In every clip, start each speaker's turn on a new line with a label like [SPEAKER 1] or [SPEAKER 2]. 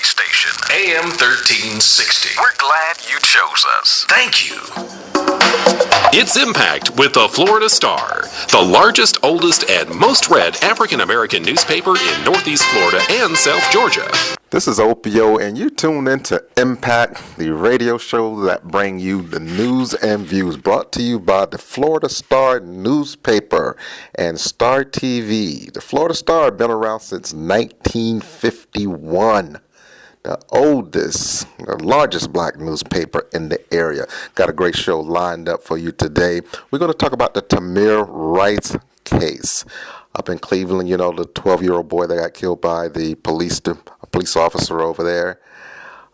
[SPEAKER 1] Country Station, AM 1360. We're glad you chose us. Thank you.
[SPEAKER 2] It's Impact with the Florida Star, the largest, oldest, and most read African-American newspaper in Northeast Florida and South Georgia.
[SPEAKER 3] This is Opio, and you tuned into Impact, the radio show that bring you the news and views, brought to you by the Florida Star newspaper and Star TV. The Florida Star been around since 1951. The oldest, the largest black newspaper in the area. Got a great show lined up for you today. We're going to talk about the Tamir Rice case up in Cleveland. You know, the 12-year-old boy that got killed by the police officer over there.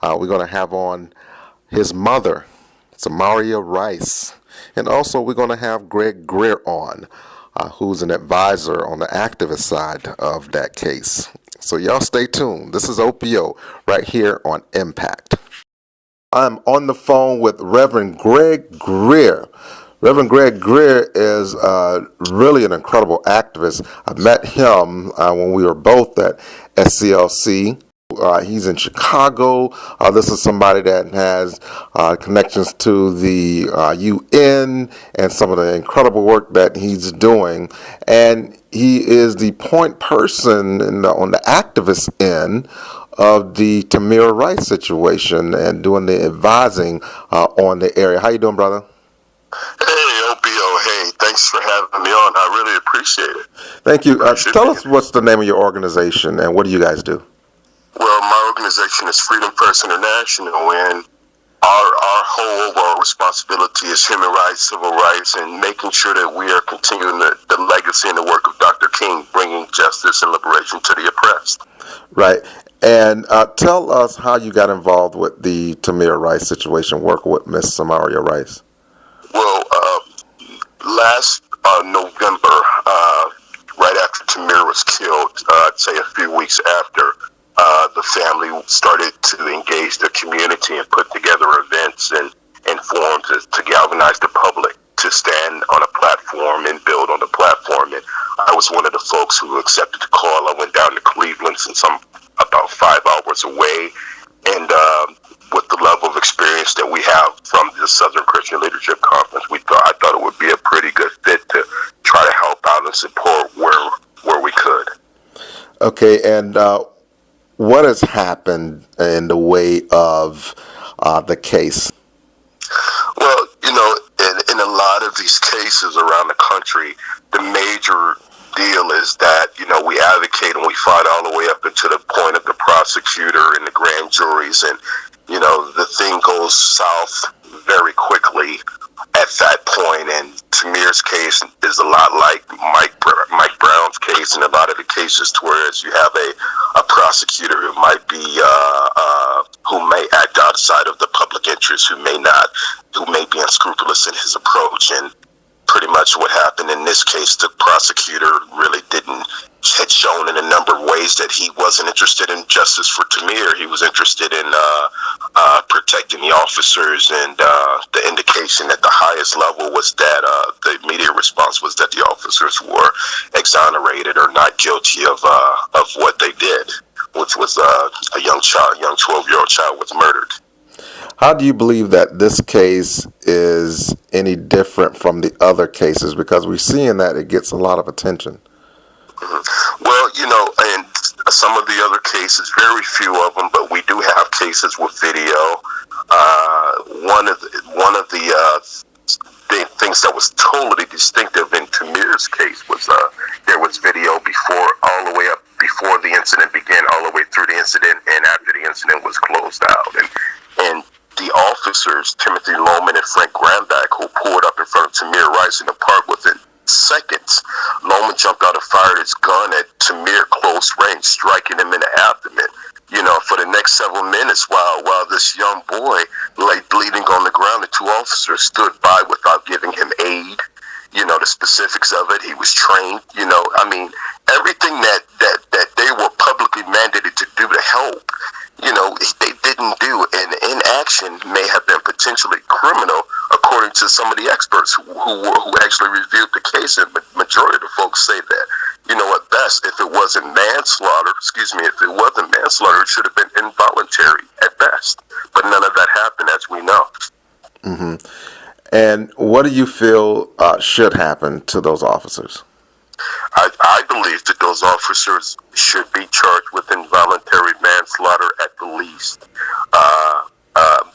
[SPEAKER 3] We're going to have on his mother, Samaria Rice. And also we're going to have Gregg Greer on, who's an advisor on the activist side of that case. So y'all stay tuned. This is Opio right here on Impact. I'm on the phone with Reverend Gregg Greer. Reverend Gregg Greer is really an incredible activist. I met him when we were both at SCLC. He's in Chicago. This is somebody that has connections to the UN and some of the incredible work that he's doing. And he is the point person on the activist end of the Tamir Rice situation and doing the advising on the area. How you doing, brother?
[SPEAKER 4] Hey, Opio. Hey, thanks for having me on. I really appreciate it.
[SPEAKER 3] Thank you. Tell us what's the name of your organization and what do you guys do?
[SPEAKER 4] Well, my organization is Freedom First International, and our whole overall responsibility is human rights, civil rights, and making sure that we are continuing the legacy and the work of Dr. King, bringing justice and liberation to the oppressed. Right.
[SPEAKER 3] And tell us how you got involved with the Tamir Rice situation, working with Miss Samaria Rice.
[SPEAKER 4] Well, last November, right after Tamir was killed, I'd say a few weeks after, the family started to engage the community and put together events and forums to galvanize the public to stand on a platform and build on the platform. And I was one of the folks who accepted the call. I went down to Cleveland, since I'm about 5 hours away. And with the level of experience that we have from the Southern Christian Leadership Conference, I thought it would be a pretty good fit to try to help out and support where we could.
[SPEAKER 3] Okay, and what has happened in the way of the case?
[SPEAKER 4] Well, you know, in a lot of these cases around the country, the major deal is that, you know, we advocate and we fight all the way up into the point of the prosecutor and the grand juries, and, you know, the thing goes south very quickly at that point. And Tamir's case is a lot like Mike Brown's case, and a lot of the cases to whereas you have a prosecutor who might be who may act outside of the public interest, who may be unscrupulous in his approach. And pretty much what happened in this case, the prosecutor really had shown in a number of ways that he wasn't interested in justice for Tamir. He was interested in protecting the officers, and the indication at the highest level was that the immediate response was that the officers were exonerated or not guilty of what they did, which was a young 12-year-old child was murdered.
[SPEAKER 3] How do you believe that this case is any different from the other cases? Because we're seeing that it gets a lot of attention.
[SPEAKER 4] Mm-hmm. Well, you know, and some of the other cases, very few of them, but we do have cases with video. One of the things that was totally distinctive in Tamir's case was there was video all the way up before the incident began, all the way through the incident, and after the incident was closed out. And the officers, Timothy Loman and Frank Gramback, who pulled up in front of Tamir Rice in the park within seconds, Loman jumped out and fired his gun at Tamir close range, striking him in the abdomen. You know, for the next several minutes, while this young boy lay bleeding on the ground, the two officers stood by without giving him aid. You know, the specifics of it, he was trained. You know, I mean, everything that they were publicly mandated to do to help, you know, they didn't do. And inaction may have been potentially criminal, according to some of the experts who actually reviewed the case. And the majority of the folks say that, you know, at best, if it wasn't manslaughter, manslaughter. It should have been involuntary at best. But none of that happened, as we know.
[SPEAKER 3] Mm-hmm. And what do you feel should happen to those officers?
[SPEAKER 4] I believe that those officers should be charged with involuntary manslaughter at the least.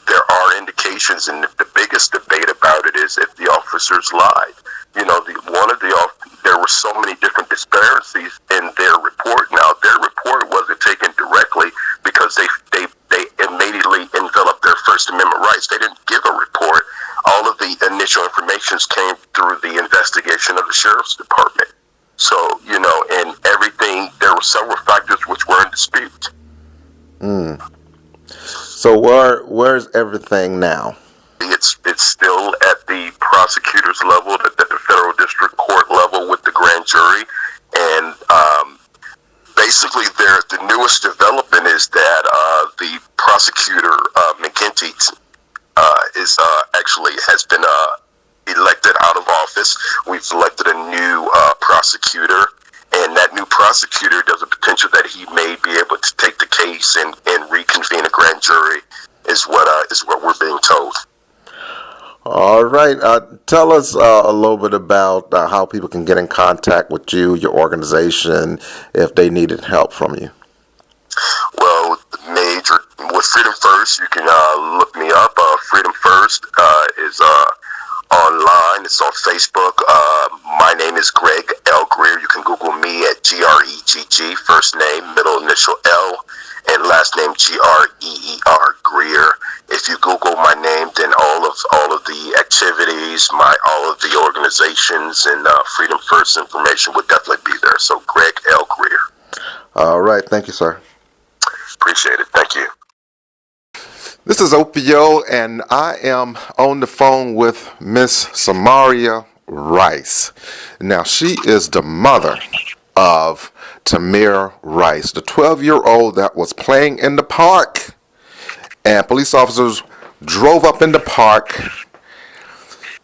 [SPEAKER 4] There are indications, and the biggest debate about it is if the officers lied. You know, there were so many different disparities in their report. Now, their report wasn't taken directly because they immediately enveloped their First Amendment rights. They didn't give a report. All of the initial information came through the investigation of the Sheriff's Department. So, you know, and everything, there were several factors which were in dispute.
[SPEAKER 3] So where's everything now?
[SPEAKER 4] It's still at the prosecutor's level, at the federal district court level with the grand jury. And basically, the newest development is that the prosecutor, McGinty, has been elected out of office. We've elected a new prosecutor, and that new prosecutor, there's a potential that he may be able to take the case and reconvene a grand jury, is what we're being told.
[SPEAKER 3] All right. Tell us a little bit about how people can get in contact with you, your organization, if they needed help from you.
[SPEAKER 4] Well, with Freedom First, you can look me up. Freedom First is online. It's on Facebook. My name is Gregg L. Greer. You can Google me at Gregg, first name, middle initial L, and last name Greer, Greer. If you Google my name, then all of the activities, all of the organizations, and Freedom First information would definitely be there. So Gregg L. Greer.
[SPEAKER 3] All right. Thank you, sir.
[SPEAKER 4] Appreciate it. Thank you.
[SPEAKER 3] This is Opio, and I am on the phone with Miss Samaria Rice. Now, she is the mother of Tamir Rice, the 12-year-old that was playing in the park. And police officers drove up in the park,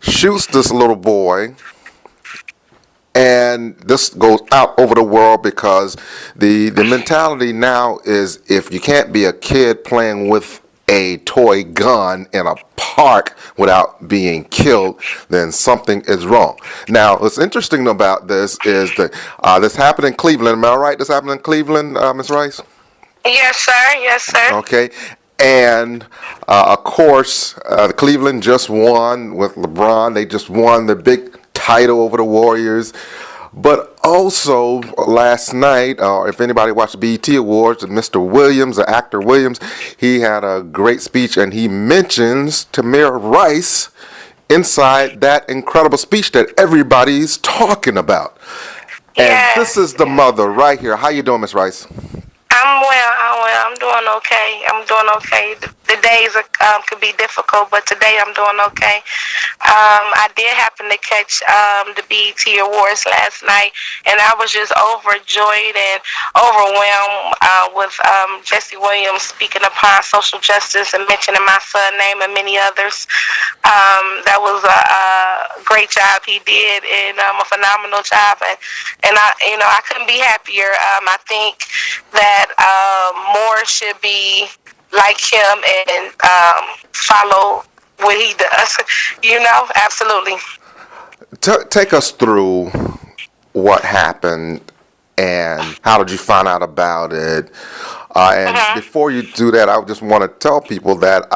[SPEAKER 3] shoots this little boy, and this goes out over the world because the mentality now is if you can't be a kid playing with a toy gun in a park without being killed, then something is wrong. Now, what's interesting about this is that this happened in Cleveland. Am I right? This happened in Cleveland, Ms. Rice?
[SPEAKER 5] Yes, sir. Yes, sir.
[SPEAKER 3] Okay. And, of course, Cleveland just won with LeBron. They just won the big title over the Warriors. But also last night, if anybody watched the BET Awards, Mr. Williams, the actor Williams, he had a great speech, and he mentions Tamir Rice inside that incredible speech that everybody's talking about. And this is the mother right here. How you doing, Miss Rice?
[SPEAKER 5] I'm well. I'm doing okay. The days could be difficult, but today I'm doing okay. I did happen to catch the BET Awards last night, and I was just overjoyed and overwhelmed with Jesse Williams speaking upon social justice and mentioning my son name and many others. That was a great job he did, and a phenomenal job, and I couldn't be happier. I think that more should be like him and follow what he does. Absolutely.
[SPEAKER 3] Take us through what happened and how did you find out about it? And before you do that, I just want to tell people that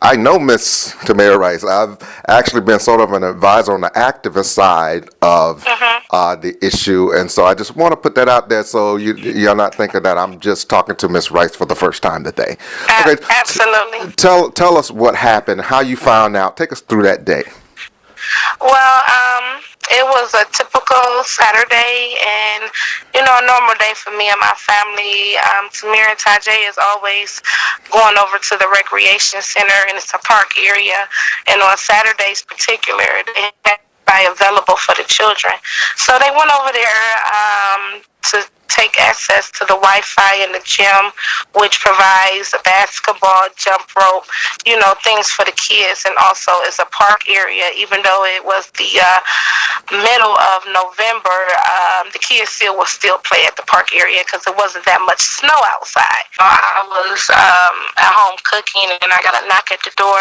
[SPEAKER 3] I know Miss Tamir Rice. I've actually been sort of an advisor on the activist side of the issue, and so I just want to put that out there so you're not thinking that I'm just talking to Miss Rice for the first time today. Okay,
[SPEAKER 5] absolutely.
[SPEAKER 3] Tell us what happened, how you found out. Take us through that day.
[SPEAKER 5] Well, it was a typical Saturday and, a normal day for me and my family. Tamir and Tajay is always going over to the recreation center, and it's a park area. And on Saturdays particular, they have available for the children. So they went over there to take access to the Wi-Fi in the gym, which provides a basketball, jump rope, things for the kids. And also it's a park area. Even though it was the middle of November, the kids will still play at the park area because it wasn't that much snow outside. I was at home cooking, and I got a knock at the door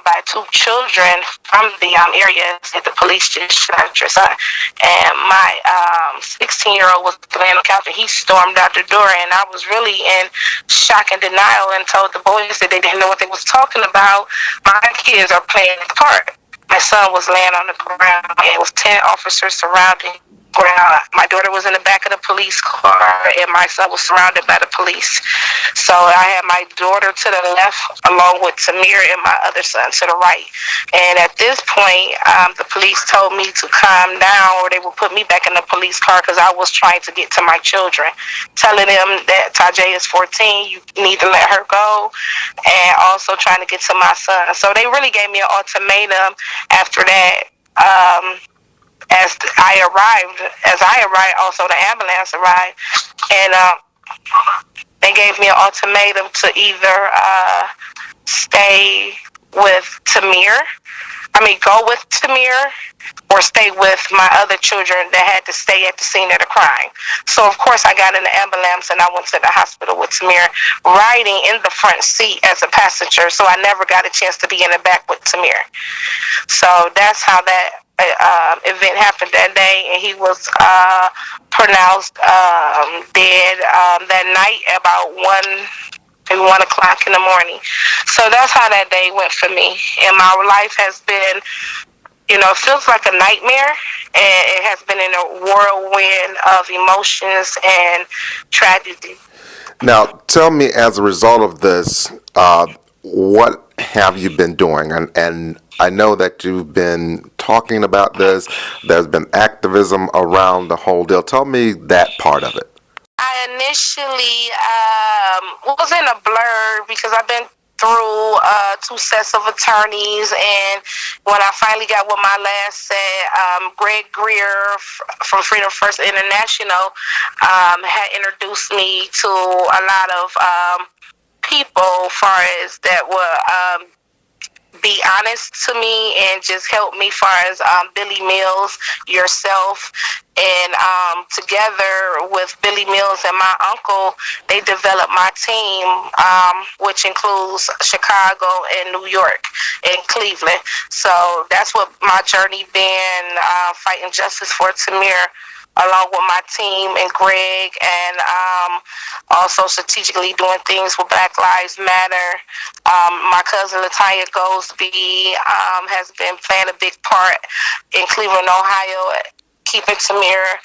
[SPEAKER 5] by two children from the area at the police dispatcher. And my 16-year-old was laying on the couch, and he stormed out the door, and I was really in shock and denial and told the boys that they didn't know what they was talking about. My kids are playing the part. My son was laying on the ground. It was 10 officers surrounding. My daughter was in the back of the police car, and my son was surrounded by the police. So I had my daughter to the left, along with Tamir and my other son to the right. And at this point, the police told me to calm down, or they would put me back in the police car because I was trying to get to my children, telling them that Tajay is 14, you need to let her go, and also trying to get to my son. So they really gave me an ultimatum after that. As I arrived, also the ambulance arrived, and they gave me an ultimatum to either go with Tamir, or stay with my other children that had to stay at the scene of the crime. So, of course, I got in the ambulance, and I went to the hospital with Tamir, riding in the front seat as a passenger, so I never got a chance to be in the back with Tamir. So that's how that event happened that day, and he was pronounced dead that night about 1 o'clock in the morning. So that's how that day went for me. And my life has been, it feels like a nightmare, and it has been in a whirlwind of emotions and tragedy.
[SPEAKER 3] Now, tell me, as a result of this, what have you been doing? And I know that you've been talking about this. There's been activism around the whole deal. Tell me that part of it.
[SPEAKER 5] I initially was in a blur because I've been through 2 sets of attorneys, and when I finally got with my last set, Greer from Freedom First International had introduced me to a lot of people, far as that were be honest to me and just help me, far as Billy Mills, yourself, and together with Billy Mills and my uncle, they developed my team, which includes Chicago and New York and Cleveland. So that's what my journey been, fighting justice for Tamir, along with my team and Gregg, and also strategically doing things with Black Lives Matter. My cousin Latanya Goldsby has been playing a big part in Cleveland, Ohio, keeping Tamir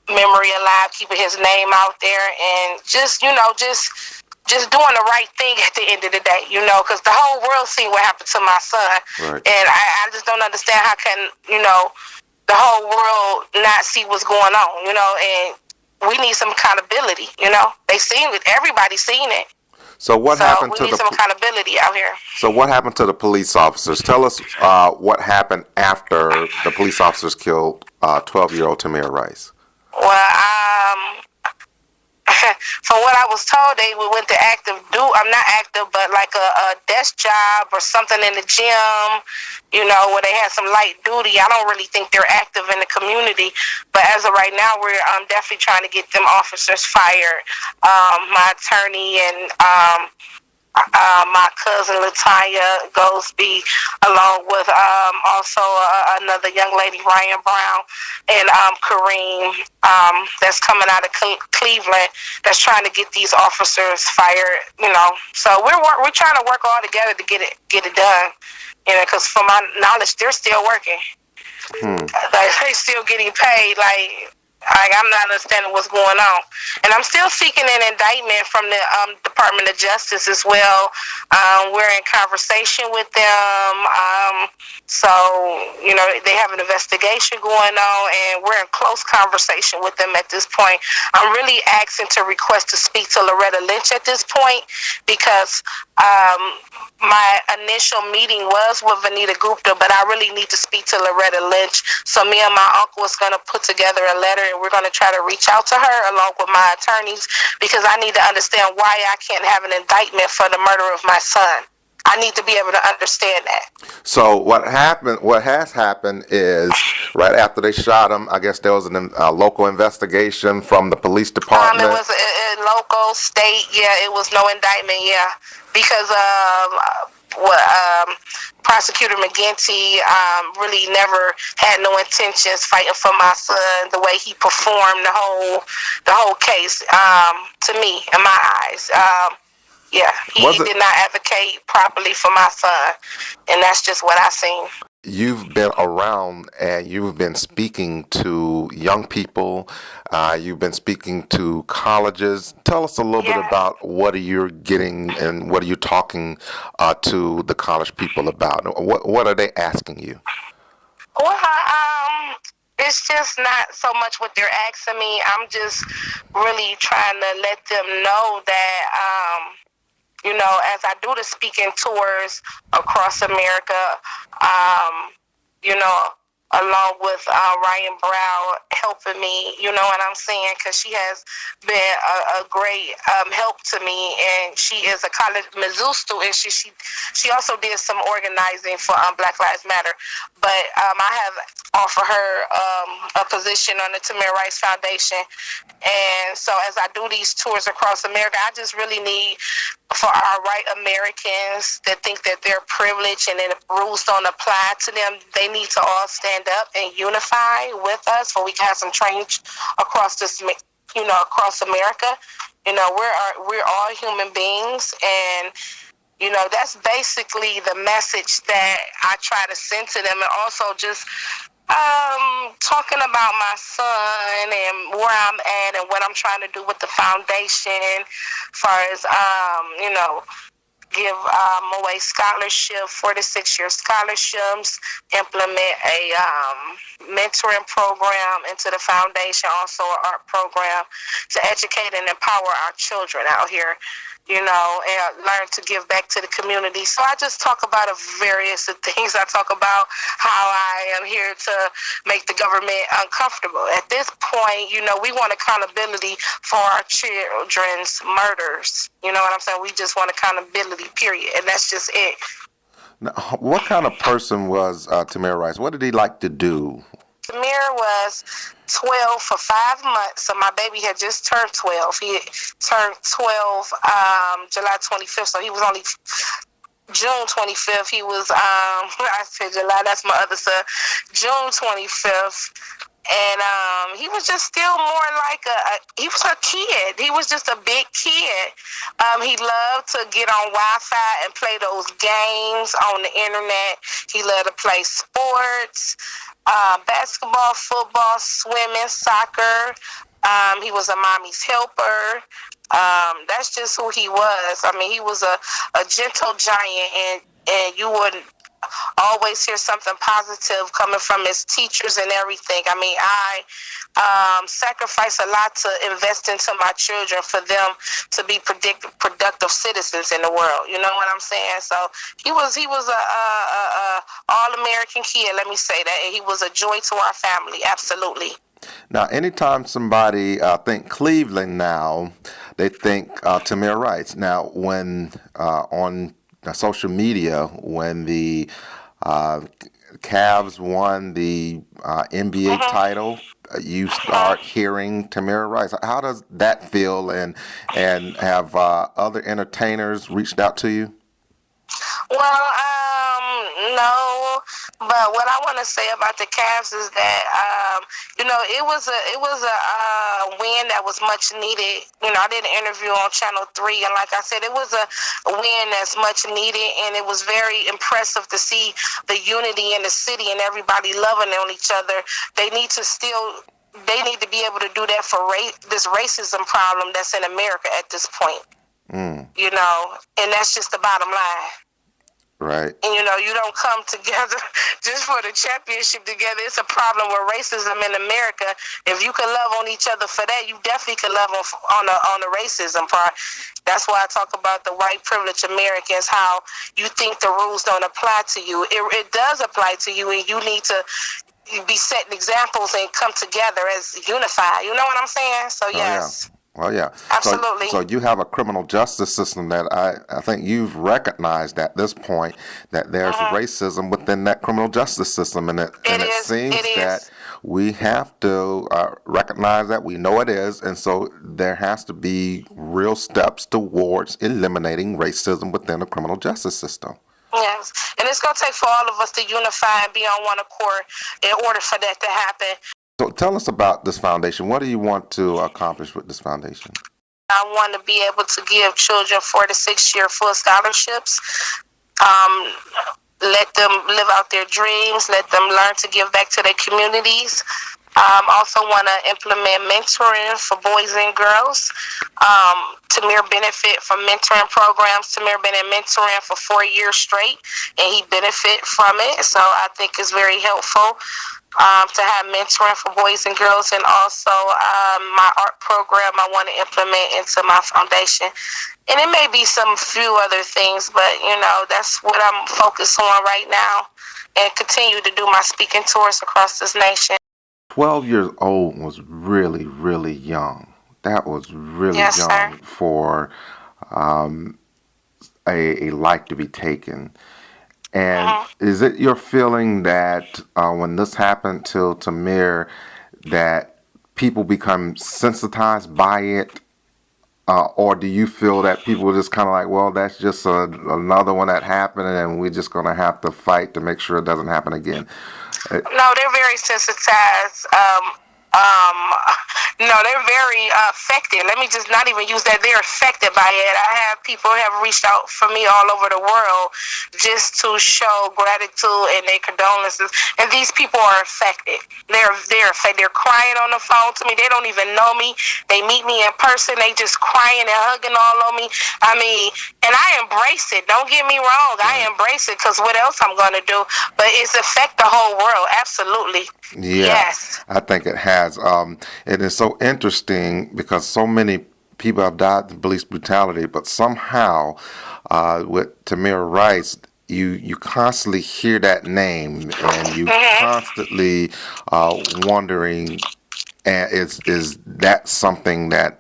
[SPEAKER 5] memory alive, keeping his name out there, and just doing the right thing at the end of the day, because the whole world seen what happened to my son.
[SPEAKER 3] Right.
[SPEAKER 5] And I just don't understand how can, the whole world not see what's going on, and we need some accountability, They seen it. Everybody seen it.
[SPEAKER 3] So what happened to
[SPEAKER 5] we need some accountability out here.
[SPEAKER 3] So what happened to the police officers? Tell us what happened after the police officers killed 12-year-old Tamir Rice.
[SPEAKER 5] Well, from what I was told, they went to not active, but like a desk job or something in the gym, where they had some light duty. I don't really think they're active in the community, but as of right now, we're definitely trying to get them officers fired. My attorney and my cousin Latanya Goldsby, along with also another young lady, Ryan Brown, and Kareem, that's coming out of Cleveland, that's trying to get these officers fired. So we're trying to work all together to get it done. Because from my knowledge, they're still working. Like, they're still getting paid. Like I'm not understanding what's going on. And I'm still seeking an indictment from the Department of Justice as well. We're in conversation with them. So, they have an investigation going on, and we're in close conversation with them at this point. I'm really asking to request to speak to Loretta Lynch at this point because my initial meeting was with Vanita Gupta, but I really need to speak to Loretta Lynch. So me and my uncle is going to put together a letter, and we're going to try to reach out to her along with my attorneys, because I need to understand why I can't have an indictment for the murder of my son. I need to be able to understand that.
[SPEAKER 3] So what has happened is right after they shot him, I guess there was a local investigation from the police department.
[SPEAKER 5] It was a local, state, it was no indictment, because Prosecutor McGinty really never had no intentions fighting for my son the way he performed the whole case, to me, in my eyes. He did not advocate properly for my son, and that's just what I seen.
[SPEAKER 3] You've been around and you've been speaking to young people. You've been speaking to colleges. Tell us a little bit about what are you getting and what are you talking to the college people about? What are they asking you?
[SPEAKER 5] Well, it's just not so much what they're asking me. I'm just really trying to let them know that, as I do the speaking tours across America, along with Ryan Brown helping me, you know what I'm saying? Because she has been a great help to me, and she is a college Mizzou student. She also did some organizing for Black Lives Matter. But I have offered her a position on the Tamir Rice Foundation. And so as I do these tours across America, I just really need for our white Americans that think that they're privileged and that rules don't apply to them, they need to all stand up and unify with us so we can have some change across across America. We're all human beings, and that's basically the message that I try to send to them. And also just talking about my son and where I'm at and what I'm trying to do with the foundation, as far as give away scholarship, 4 to 6 year scholarships, implement a mentoring program into the foundation, also an art program to educate and empower our children out here, and learn to give back to the community. So I just talk about various things. I talk about how I am here to make the government uncomfortable. At this point, we want accountability for our children's murders. You know what I'm saying? We just want accountability, period. And that's just it.
[SPEAKER 3] Now, what kind of person was Tamir Rice? What did he like to do?
[SPEAKER 5] Tamir was 12 for 5 months, so my baby had just turned 12. He turned 12 July 25th, so he was only June 25th. He was, I said July, that's my other son, June 25th. And he was just still more like he was a kid. He was just a big kid. He loved to get on Wi-Fi and play those games on the internet. He loved to play sports, basketball, football, swimming, soccer. He was a mommy's helper. That's just who he was. I mean, he was a gentle giant, and you wouldn't always hear something positive coming from his teachers and everything. I mean, I sacrifice a lot to invest into my children for them to be productive citizens in the world. You know what I'm saying? So he was a all-American kid, let me say that. And he was a joy to our family, absolutely.
[SPEAKER 3] Now, anytime somebody think Cleveland now, they think Tamir Rice. Now, when on social media, when the Cavs won the NBA title, you start hearing Tamir Rice. How does that feel? And have other entertainers reached out to you?
[SPEAKER 5] Well, no, but what I want to say about the Cavs is that it was a win that was much needed. I did an interview on Channel 3, and like I said, it was a win that's much needed, and it was very impressive to see the unity in the city and everybody loving on each other. They need to be able to do that for this racism problem that's in America at this point. And that's just the bottom line.
[SPEAKER 3] Right.
[SPEAKER 5] And, you don't come together just for the championship together. It's a problem with racism in America. If you can love on each other for that, you definitely can love on the racism part. That's why I talk about the white privileged Americans, how you think the rules don't apply to you. It does apply to you, and you need to be setting examples and come together as unified. You know what I'm saying? So, yes.
[SPEAKER 3] Well, yeah.
[SPEAKER 5] Absolutely.
[SPEAKER 3] So you have a criminal justice system that I think you've recognized at this point that there's racism within that criminal justice system, and it seems that we have to recognize that. We know it is, and so there has to be real steps towards eliminating racism within the criminal justice system.
[SPEAKER 5] Yes, and it's going to take for all of us to unify and be on one accord in order for that to happen.
[SPEAKER 3] So tell us about this foundation. What do you want to accomplish with this foundation?
[SPEAKER 5] I want to be able to give children 4 to 6 year full scholarships, let them live out their dreams, let them learn to give back to their communities. Also want to implement mentoring for boys and girls. Tamir benefit from mentoring programs. Tamir been in mentoring for 4 years straight, and he benefit from it. So I think it's very helpful to have mentoring for boys and girls, and also my art program I want to implement into my foundation. And it may be some few other things, but that's what I'm focused on right now, and continue to do my speaking tours across this nation.
[SPEAKER 3] 12 years old was really, really young. That was really young, sir, for a life to be taken. And is it your feeling that when this happened to Tamir, that people become sensitized by it? Or do you feel that people are just kind of like, well, that's just another one that happened, and we're just going to have to fight to make sure it doesn't happen again?
[SPEAKER 5] No, they're very sensitized. No, they're very affected. Let me just not even use that. They're affected by it. I have people who have reached out for me all over the world just to show gratitude and their condolences. And these people are affected. They're affected. They're crying on the phone to me. They don't even know me. They meet me in person. They just crying and hugging all on me. I mean, and I embrace it. Don't get me wrong. I embrace it, because what else I'm going to do? But it's affect the whole world. Absolutely.
[SPEAKER 3] Yeah,
[SPEAKER 5] yes.
[SPEAKER 3] I think it has. It is so interesting because so many people have died of police brutality, but somehow with Tamir Rice, you constantly hear that name, and you constantly wondering, is that something that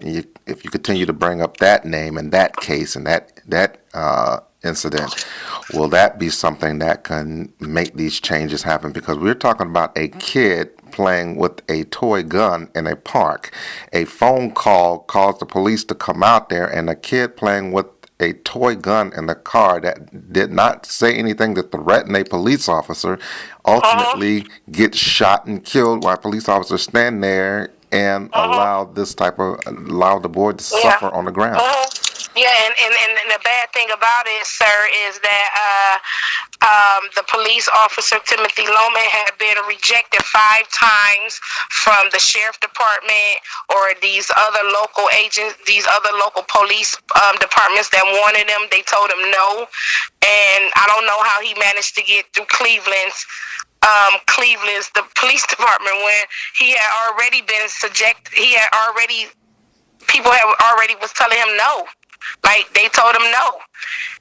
[SPEAKER 3] if you continue to bring up that name and that case and that incident, will that be something that can make these changes happen? Because we're talking about a kid playing with a toy gun in a park. A phone call caused the police to come out there, and a kid playing with a toy gun in the car that did not say anything to threaten a police officer ultimately gets shot and killed while police officers stand there and allow the boy to suffer on the ground.
[SPEAKER 5] Yeah, and the bad thing about it, sir, is that the police officer, Timothy Loman, had been rejected 5 times from the sheriff department or these other local agents, these other local police departments that wanted him. They told him no. And I don't know how he managed to get through Cleveland's the police department, when he had already been people was telling him no. Like, they told him no.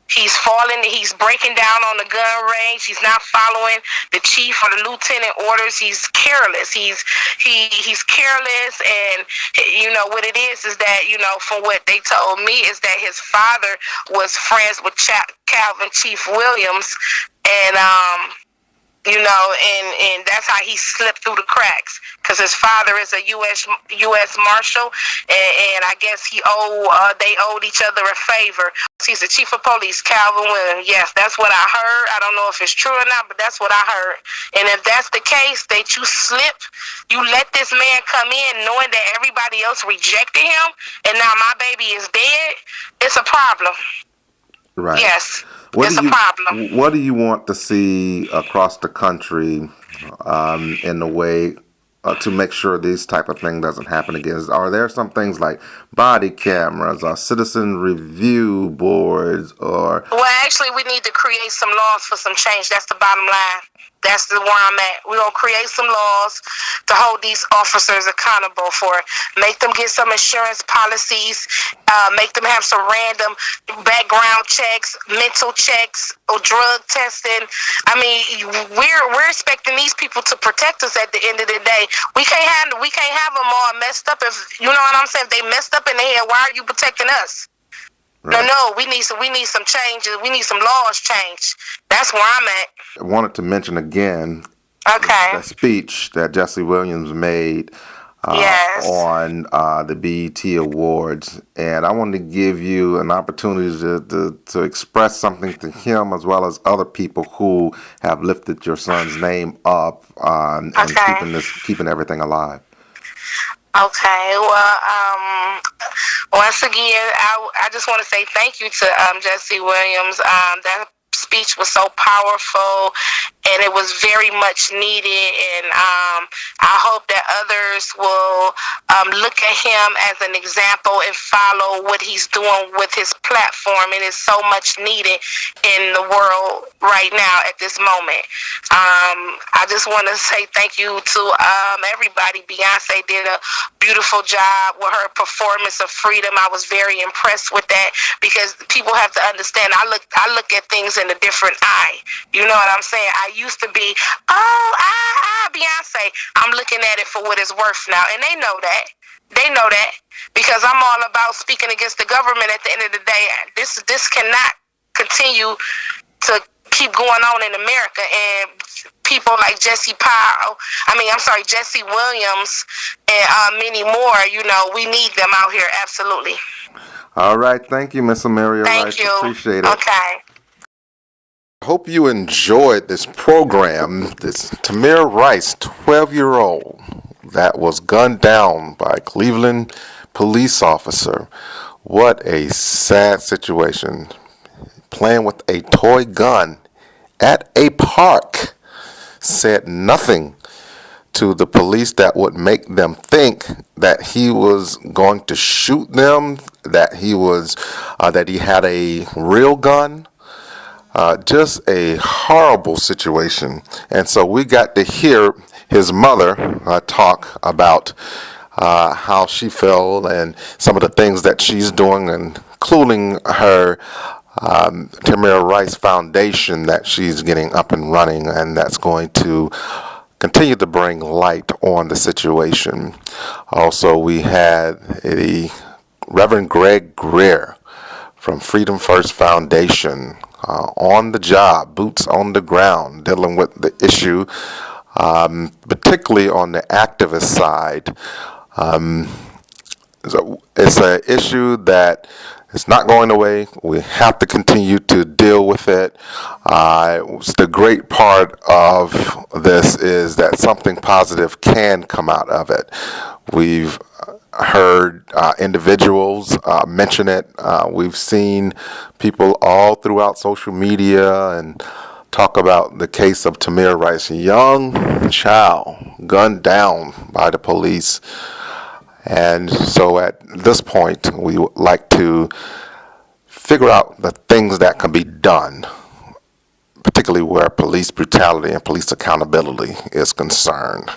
[SPEAKER 5] He's falling, he's breaking down on the gun range. He's not following the chief or the lieutenant orders. He's careless. He's careless, and what it is that, from what they told me, is that his father was friends with Calvin Chief Williams, and and that's how he slipped through the cracks, because his father is a U.S. Marshal, and I guess they owed each other a favor. He's the chief of police, Calvin Williams. Yes, that's what I heard. I don't know if it's true or not, but that's what I heard. And if that's the case, that you let this man come in knowing that everybody else rejected him, and now my baby is dead, it's a problem.
[SPEAKER 3] Right.
[SPEAKER 5] Yes. It's a problem.
[SPEAKER 3] What do you want to see across the country in the way to make sure these type of thing doesn't happen again? Are there some things like body cameras or citizen review boards or?
[SPEAKER 5] Well, actually, we need to create some laws for some change. That's the bottom line. That's where I'm at. We're going to create some laws to hold these officers accountable for it. Make them get some insurance policies. Make them have some random background checks, mental checks, or drug testing. I mean, we're expecting these people to protect us at the end of the day. We can't have them all messed up. If you know what I'm saying, if they messed up in the head, why are you protecting us? Right. No, we need some changes. We need some laws changed. That's where I'm at.
[SPEAKER 3] I wanted to mention again the speech that Jesse Williams made on the BET Awards, and I wanted to give you an opportunity to express something to him as well as other people who have lifted your son's name up and keeping everything alive.
[SPEAKER 5] Okay, well, once again, I just want to say thank you to Jesse Williams. That speech was so powerful, and it was very much needed, and I hope that others will look at him as an example and follow what he's doing with his platform. It is so much needed in the world right now at this moment. I just want to say thank you to everybody. Beyonce did a beautiful job with her performance of Freedom. I was very impressed with that, because people have to understand, I look at things in a different eye. You know what I'm saying? I used to be, Beyonce. I'm looking at it for what it's worth now, and they know that. They know that, because I'm all about speaking against the government. At the end of the day, this cannot continue to keep going on in America, and people like Jesse Williams, and many more. You know, we need them out here. Absolutely.
[SPEAKER 3] All right, thank you, Miss Samaria Rice.
[SPEAKER 5] Thank you.
[SPEAKER 3] Appreciate it.
[SPEAKER 5] Okay.
[SPEAKER 3] Hope you enjoyed this program. This Tamir Rice, 12-year-old, that was gunned down by a Cleveland police officer. What a sad situation. Playing with a toy gun at a park. Said nothing to the police that would make them think that he was going to shoot them, that he had a real gun. Just a horrible situation. And so we got to hear his mother talk about how she felt and some of the things that she's doing, including her Tamir Rice Foundation that she's getting up and running, and that's going to continue to bring light on the situation. Also, we had the Reverend Gregg Greer from Freedom First Foundation on the job, boots on the ground, dealing with the issue, particularly on the activist side. So it's an issue that is not going away. We have to continue to deal with it. The great part of this is that something positive can come out of it. We've heard individuals mention it. We've seen people all throughout social media and talk about the case of Tamir Rice, a young child gunned down by the police. And so at this point, we would like to figure out the things that can be done, particularly where police brutality and police accountability is concerned.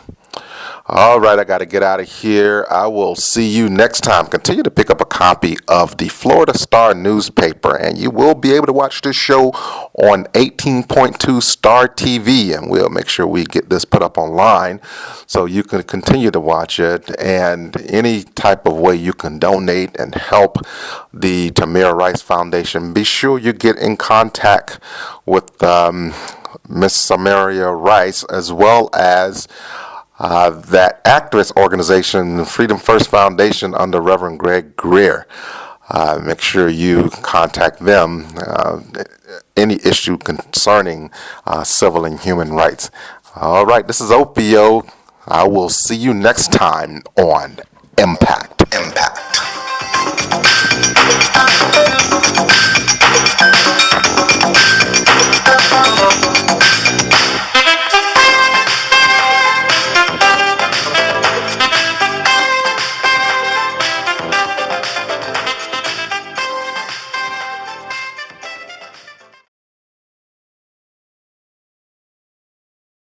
[SPEAKER 3] All right, I got to get out of here. I will see you next time. Continue to pick up a copy of the Florida Star newspaper, and you will be able to watch this show on 18.2 Star TV, and we'll make sure we get this put up online so you can continue to watch it. And any type of way you can donate and help the Tamir Rice Foundation, be sure you get in contact with Miss Samaria Rice, as well as that activist organization, Freedom First Foundation, under Reverend Gregg Greer. Make sure you contact them, any issue concerning civil and human rights. All right, this is Opio. I will see you next time on Impact.